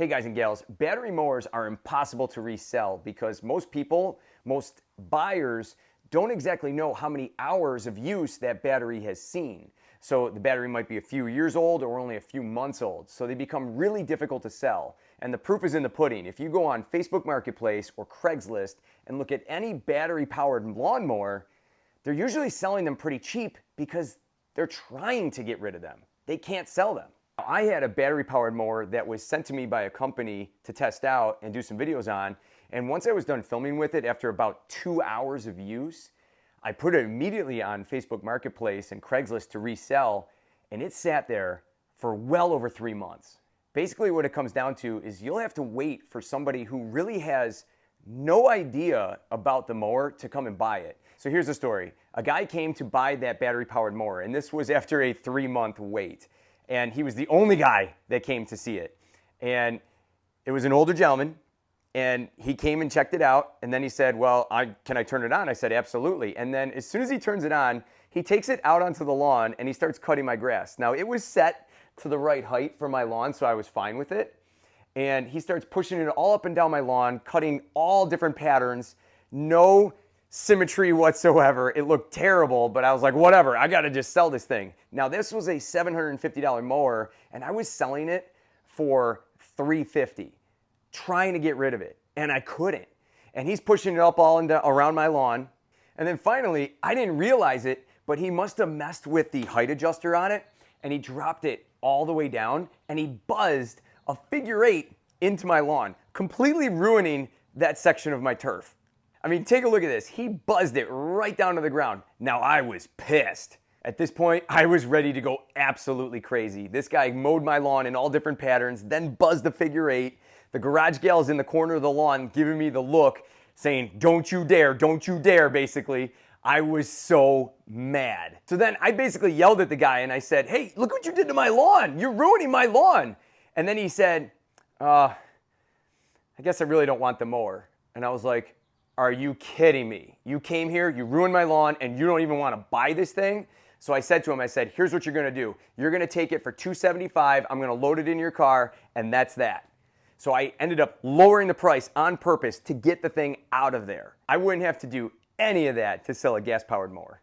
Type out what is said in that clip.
Hey guys and gals, battery mowers are impossible to resell because most people, most buyers don't exactly know how many hours of use that battery has seen. So the battery might be a few years old or only a few months old. So they become really difficult to sell. And the proof is in the pudding. If you go on Facebook Marketplace or Craigslist and look at any battery powered lawnmower, they're usually selling them pretty cheap because they're trying to get rid of them. They can't sell them. I had a battery-powered mower that was sent to me by a company to test out and do some videos on, and once I was done filming with it after about 2 hours of use, I put it immediately on Facebook Marketplace and Craigslist to resell, and it sat there for well over 3 months. Basically what it comes down to is you'll have to wait for somebody who really has no idea about the mower to come and buy it. So here's the story. A guy came to buy that battery-powered mower, and this was after a 3-month wait. And he was the only guy that came to see it. And it was an older gentleman, and he came and checked it out, and then he said, well, can I turn it on? I said, absolutely. And then as soon as he turns it on, he takes it out onto the lawn, and he starts cutting my grass. Now, it was set to the right height for my lawn, so I was fine with it. And he starts pushing it all up and down my lawn, cutting all different patterns, no symmetry whatsoever. It looked terrible, but I was like, whatever, I gotta just sell this thing. Now this was a $750 mower, and I was selling it for $350, trying to get rid of it, and I couldn't. And he's pushing it up all around my lawn. And then finally, I didn't realize it, but he must have messed with the height adjuster on it, and he dropped it all the way down, and he buzzed a figure 8 into my lawn, completely ruining that section of my turf. I mean, take a look at this. He buzzed it right down to the ground. Now, I was pissed. At this point, I was ready to go absolutely crazy. This guy mowed my lawn in all different patterns, then buzzed the figure 8. The garage gal's in the corner of the lawn giving me the look, saying, don't you dare, basically. I was so mad. So then I basically yelled at the guy and I said, hey, look what you did to my lawn. You're ruining my lawn. And then he said, I guess I really don't want the mower. And I was like, are you kidding me? You came here, you ruined my lawn, and you don't even want to buy this thing? So I said to him, I said, here's what you're going to do. You're going to take it for $275. I'm going to load it in your car, and that's that. So I ended up lowering the price on purpose to get the thing out of there. I wouldn't have to do any of that to sell a gas-powered mower.